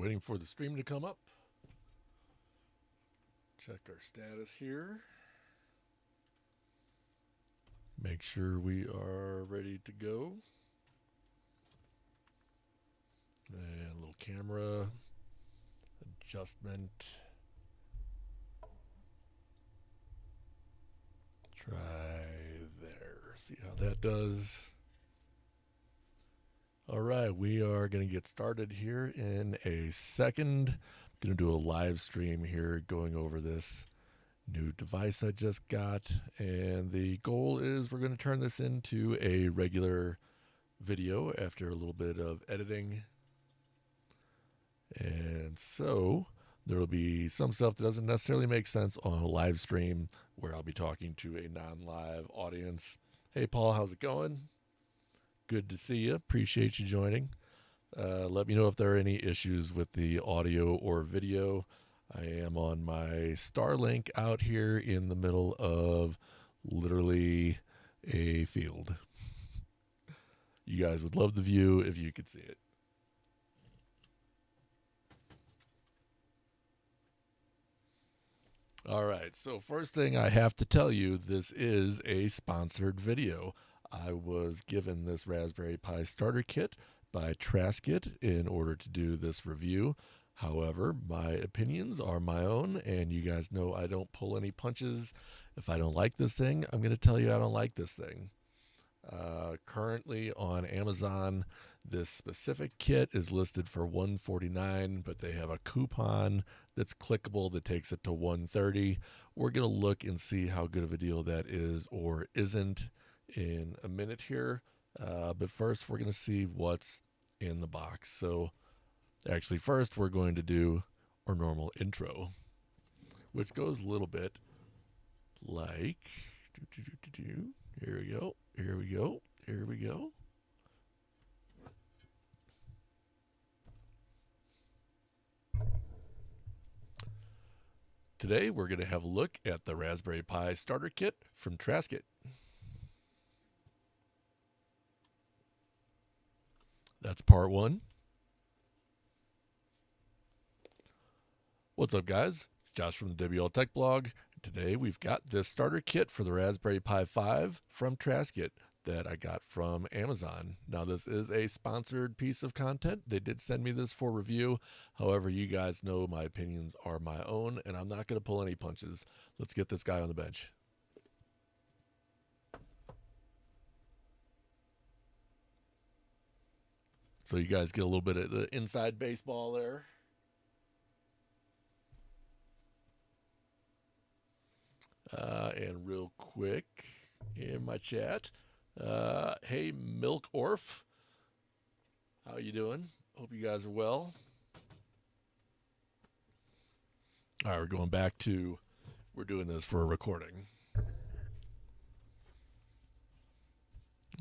Waiting for the stream to come up. Check our status here. Make sure we are ready to go. And a little camera adjustment. Try there. See how that does. All right, we are going to get started here in a second. I'm going to do a live stream here going over this new device I just got. And the goal is we're going to turn this into a regular video after a little bit of editing. And so there will be some stuff that doesn't necessarily make sense on a live stream where I'll be talking to a non-live audience. Hey, Paul, how's it going? Good to see you. Appreciate you joining. Let me know if there are any issues with the audio or video. I am on my Starlink out here in the middle of literally a field. You guys would love the view if you could see it. All right, so first thing I have to tell you, this is a sponsored video. I was given this Raspberry Pi starter kit by TRASKIT in order to do this review. However, my opinions are my own, and you guys know I don't pull any punches. If I don't like this thing, I'm going to tell you I don't like this thing. Currently on Amazon, this specific kit is listed for $149, but they have a coupon that's clickable that takes it to $130. We're going to look and see how good of a deal that is or isn't in a minute here. But first, we're going to see what's in the box. So actually, first, we're going to do our normal intro, which goes a little bit like... Here we go. Here we go. Here we go. Today, we're going to have a look at the Raspberry Pi starter kit from TRASKIT. That's part one. What's up, guys? It's Josh from the WL Tech Blog. Today, we've got this starter kit for the Raspberry Pi 5 from TRASKIT that I got from Amazon. Now, this is a sponsored piece of content. They did send me this for review. However, you guys know my opinions are my own, and I'm not going to pull any punches. Let's get this guy on the bench. So you guys get a little bit of the inside baseball there. And real quick in my chat, hey Milk Orf, how you doing? Hope you guys are well. All right, we're going back to, we're doing this for a recording.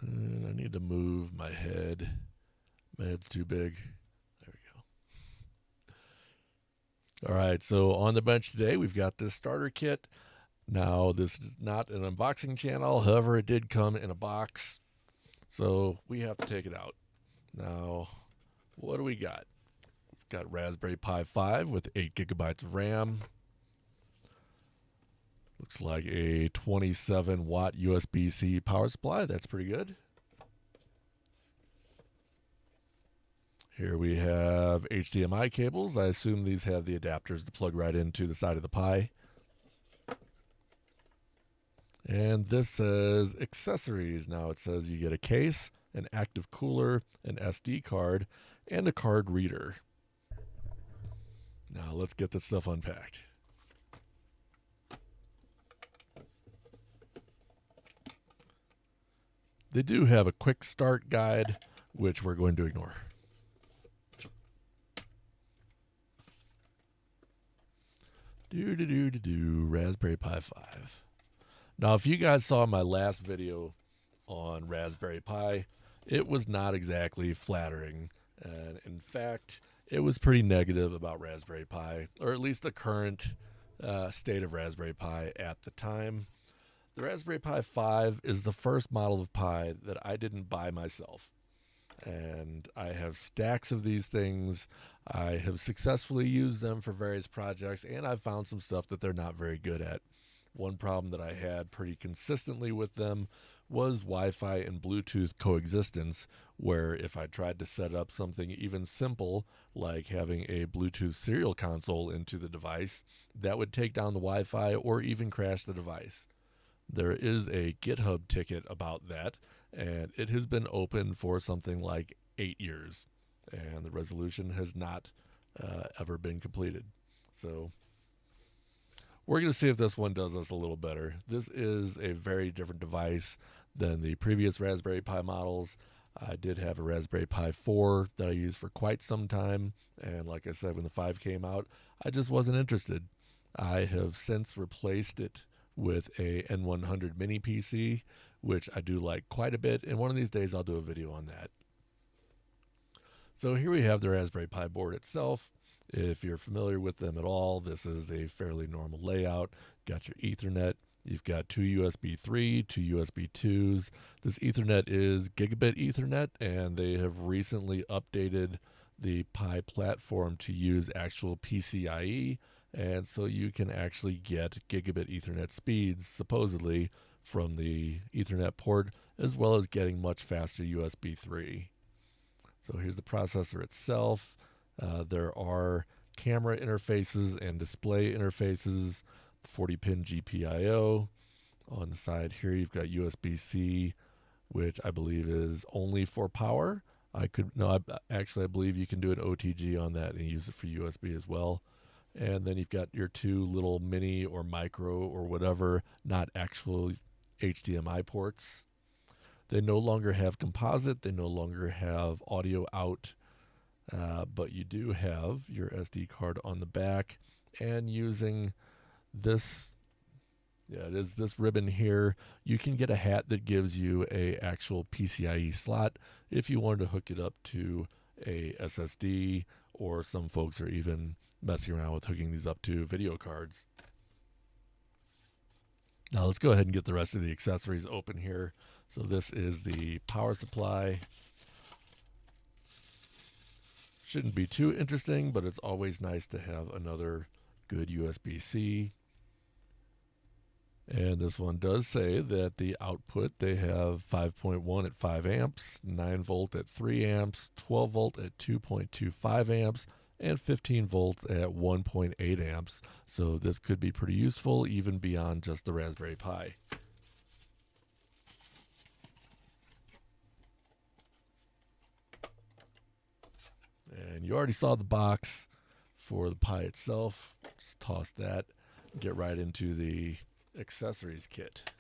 And I need to move my head. My head's too big. There we go. All right, so on the bench today, we've got this starter kit. Now, this is not an unboxing channel. However, it did come in a box, so we have to take it out. Now, what do we got? We've got Raspberry Pi 5 with 8 gigabytes of RAM. Looks like a 27-watt USB-C power supply. That's pretty good. Here we have HDMI cables. I assume these have the adapters to plug right into the side of the Pi. And this says accessories. Now it says you get a case, an active cooler, an SD card, and a card reader. Now let's get this stuff unpacked. They do have a quick start guide, which we're going to ignore. Raspberry Pi 5. Now, if you guys saw my last video on Raspberry Pi, it was not exactly flattering. And in fact, it was pretty negative about Raspberry Pi, or at least the current state of Raspberry Pi at the time. The Raspberry Pi 5 is the first model of Pi that I didn't buy myself. And I have stacks of these things. I have successfully used them for various projects, and I've found some stuff that they're not very good at. One problem that I had pretty consistently with them was Wi-Fi and Bluetooth coexistence, where if I tried to set up something even simple like having a Bluetooth serial console into the device, that would take down the Wi-Fi or even crash the device. There is a GitHub ticket about that, and it has been open for something like 8 years, and the resolution has not ever been completed. So we're going to see if this one does us a little better. This is a very different device than the previous Raspberry Pi models. I did have a Raspberry Pi 4 that I used for quite some time, and like I said, when the 5 came out, I just wasn't interested. I have since replaced it with a N100 mini PC, which I do like quite a bit, and one of these days I'll do a video on that. So here we have the Raspberry Pi board itself. If you're familiar with them at all, this is a fairly normal layout. Got your Ethernet. You've got two USB 3, two USB 2s. This Ethernet is gigabit Ethernet, and they have recently updated the Pi platform to use actual PCIe, and so you can actually get gigabit Ethernet speeds, supposedly, from the Ethernet port, as well as getting much faster USB 3. So here's the processor itself. There are camera interfaces and display interfaces, 40-pin GPIO. On the side here, you've got USB-C, which I believe is only for power. I believe you can do an OTG on that and use it for USB as well. And then you've got your two little mini or micro or whatever, not actual HDMI ports. They no longer have composite. They no longer have audio out. But you do have your SD card on the back, and using this, it is this ribbon here, you can get a hat that gives you a actual PCIe slot if you wanted to hook it up to a SSD, or some folks are even messing around with hooking these up to video cards. Now let's go ahead and get the rest of the accessories open here. So this is the power supply. Shouldn't be too interesting, but it's always nice to have another good USB-C. And this one does say that the output, they have 5.1 at 5 amps, 9 volt at 3 amps, 12 volt at 2.25 amps, and 15 volts at 1.8 amps. So this could be pretty useful even beyond just the Raspberry Pi. And you already saw the box for the Pi itself. Just toss that, get right into the accessories kit.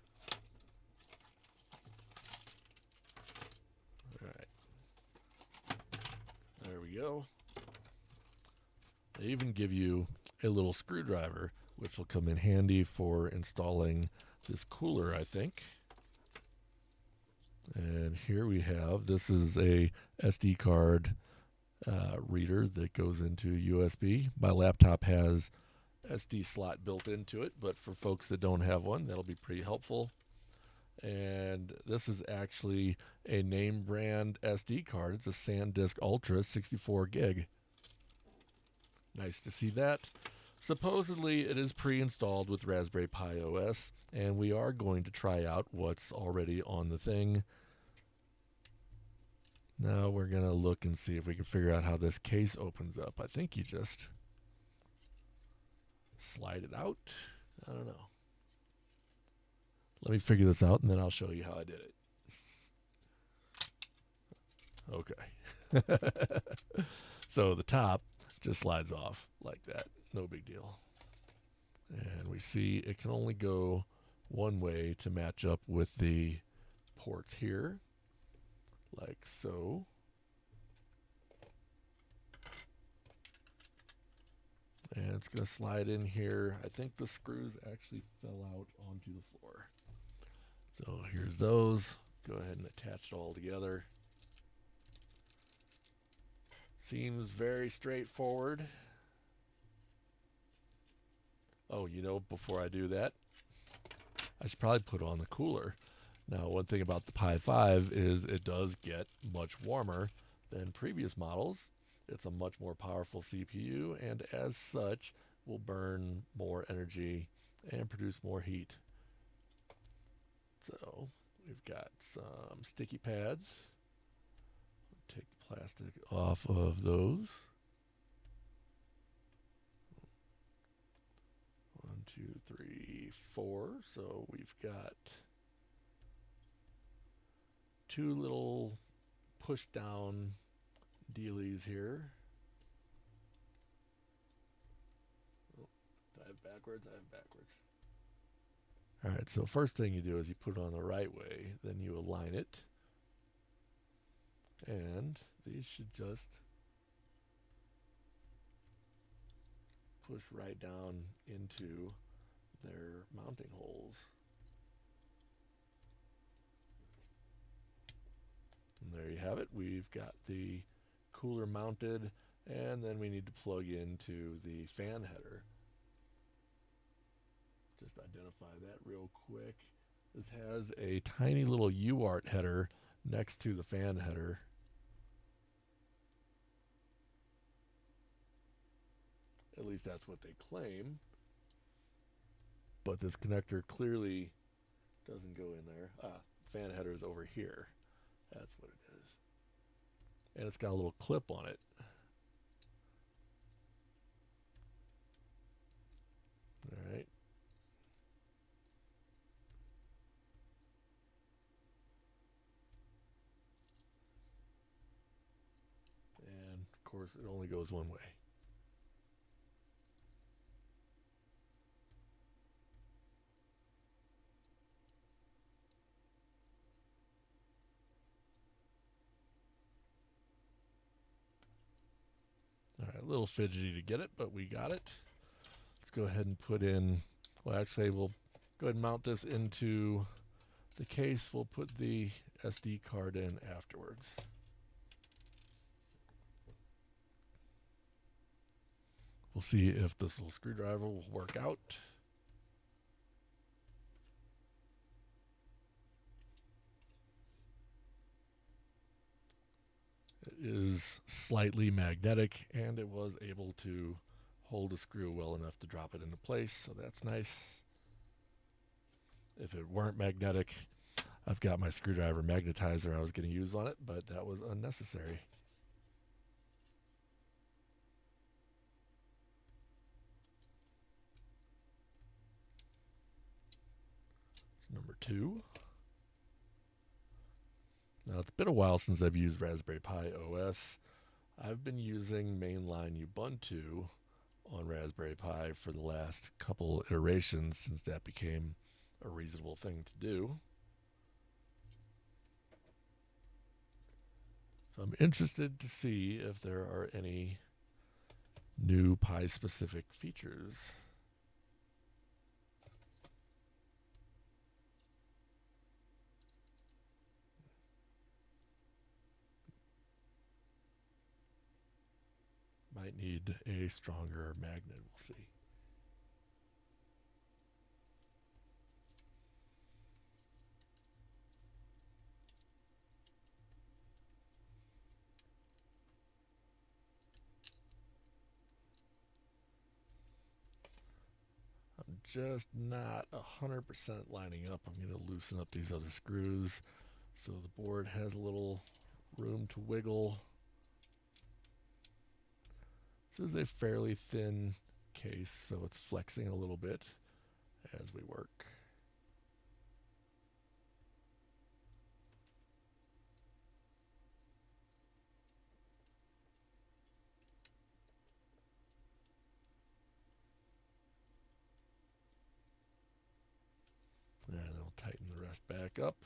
All right. There we go. They even give you a little screwdriver, which will come in handy for installing this cooler, I think. And here we have, this is a SD card reader that goes into USB. My laptop has SD slot built into it, but for folks that don't have one, that'll be pretty helpful. And this is actually a name brand SD card. It's a SanDisk Ultra 64 gig. Nice to see that. Supposedly it is pre-installed with Raspberry Pi OS, and we are going to try out what's already on the thing. Now we're going to look and see if we can figure out how this case opens up. I think you just slide it out. I don't know. Let me figure this out, and then I'll show you how I did it. Okay. So the top just slides off like that. No big deal. And we see it can only go one way to match up with the ports here, like so. And it's going to slide in here. I think the screws actually fell out onto the floor. So here's those. Go ahead and attach it all together. Seems very straightforward. Oh, you know, before I do that, I should probably put on the cooler. Now, one thing about the Pi 5 is it does get much warmer than previous models. It's a much more powerful CPU, and as such, will burn more energy and produce more heat. So, we've got some sticky pads. Take the plastic off of those. 1, 2, 3, 4. So we've got 2 little push down dealies here. Oh, I have backwards. All right, so first thing you do is you put it on the right way, then you align it, and these should just push right down into their mounting holes. And there you have it. We've got the cooler mounted, and then we need to plug into the fan header. Just identify that real quick. This has a tiny little UART header next to the fan header. At least that's what they claim. But this connector clearly doesn't go in there. Fan header is over here. That's what it is. And it's got a little clip on it. All right. And of course, it only goes one way. All right, a little fidgety to get it, but we got it. Let's go ahead and put in, well, actually, we'll go ahead and mount this into the case. We'll put the SD card in afterwards. We'll see if this little screwdriver will work out. It is slightly magnetic, and it was able to hold a screw well enough to drop it into place, so that's nice. If it weren't magnetic, I've got my screwdriver magnetizer I was going to use on it, but that was unnecessary. It's number 2. Now, it's been a while since I've used Raspberry Pi OS. I've been using mainline Ubuntu on Raspberry Pi for the last couple iterations since that became a reasonable thing to do. So I'm interested to see if there are any new Pi-specific features. Might need a stronger magnet, we'll see. I'm just not 100% lining up. I'm going to loosen up these other screws so the board has a little room to wiggle. This is a fairly thin case, so it's flexing a little bit as we work. And then we'll tighten the rest back up.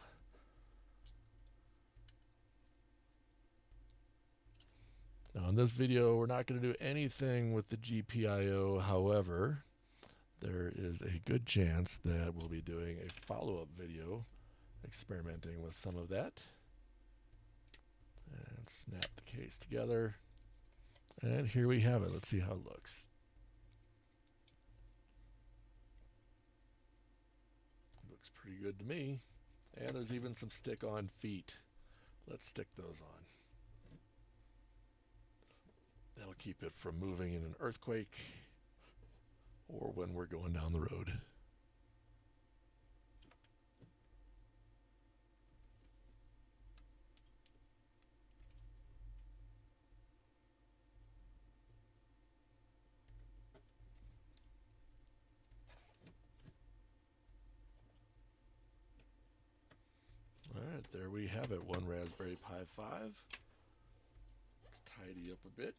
Now in this video, we're not going to do anything with the GPIO. However, there is a good chance that we'll be doing a follow-up video experimenting with some of that. And snap the case together. And here we have it. Let's see how it looks. Looks pretty good to me. And there's even some stick-on feet. Let's stick those on. That'll keep it from moving in an earthquake or when we're going down the road. All right, there we have it. One Raspberry Pi 5. Let's tidy up a bit.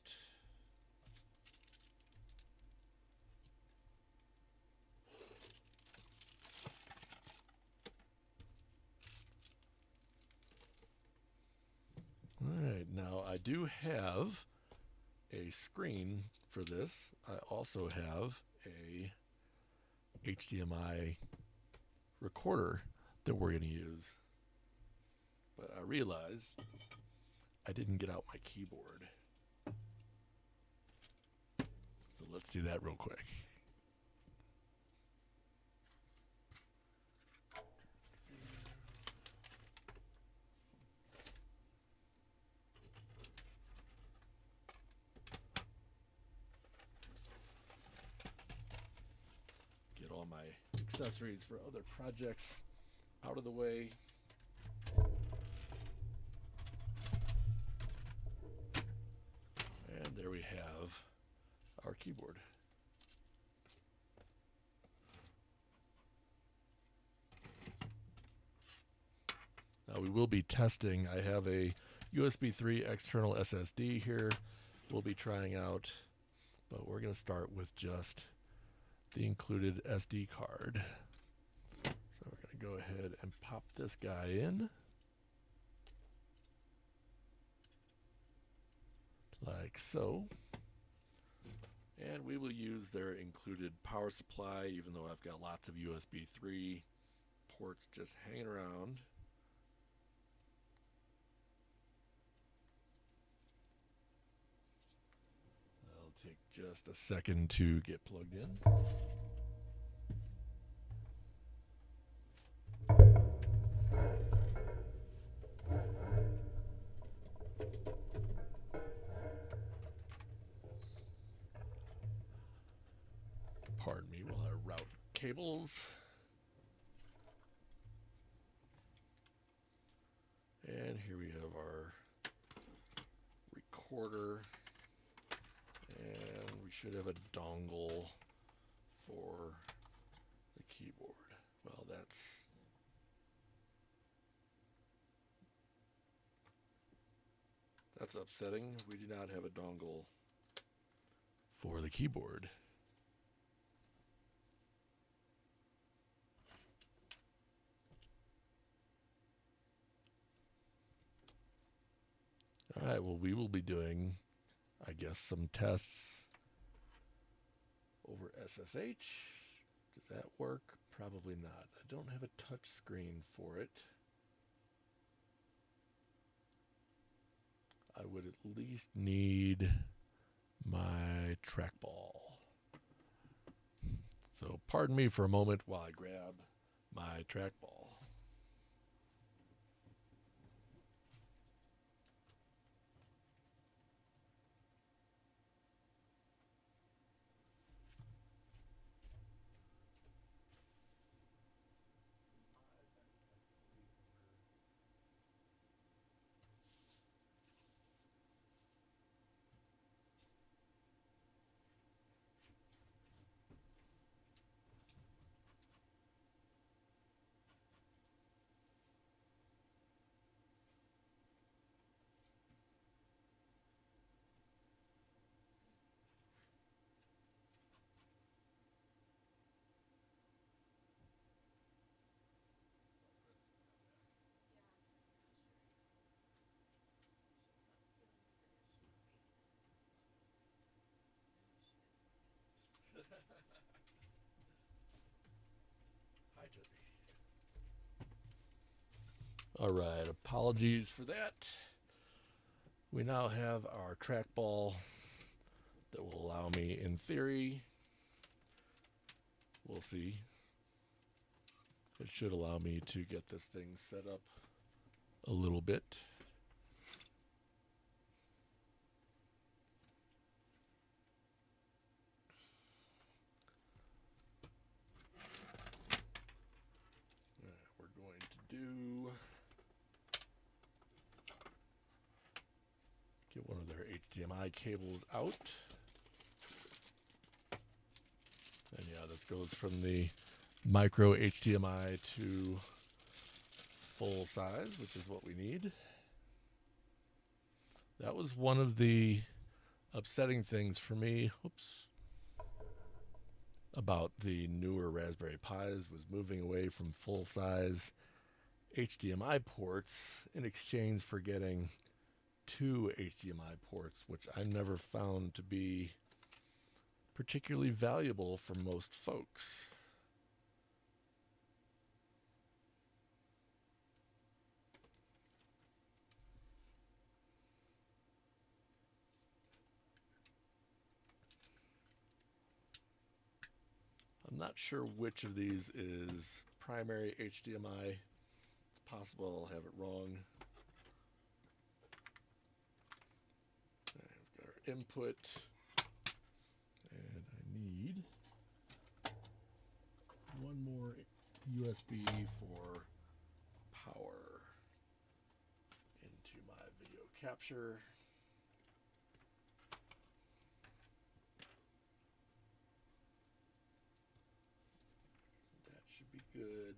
All right, now I do have a screen for this. I also have a HDMI recorder that we're going to use. But I realized I didn't get out my keyboard. So let's do that real quick. Get all my accessories for other projects out of the way. And there we have our keyboard. Now we will be testing. I have a USB 3 external SSD here. We'll be trying out, but we're going to start with just the included SD card. So we're going to go ahead and pop this guy in. Like so. And we will use their included power supply, even though I've got lots of USB 3 ports just hanging around. That'll take just a second to get plugged in. Pardon me while I route cables. And here we have our recorder. And we should have a dongle for the keyboard. Well, that's upsetting. We do not have a dongle for the keyboard. All right, well, we will be doing, I guess, some tests over SSH. Does that work? Probably not. I don't have a touch screen for it. I would at least need my trackball. So pardon me for a moment while I grab my trackball. Hi, Jesse. All right, apologies for that. We now have our trackball that will allow me, in theory, we'll see It should allow me to get this thing set up a little bit. We're going to do get one of their HDMI cables out. And yeah, this goes from the micro HDMI to full size, which is what we need. That was one of the upsetting things for me, about the newer Raspberry Pis was moving away from full size HDMI ports in exchange for getting 2 HDMI ports, which I never found to be particularly valuable for most folks. I'm not sure which of these is primary HDMI. It's possible I'll have it wrong. We've got our input, and I need one more USB for power into my video capture. That should be good.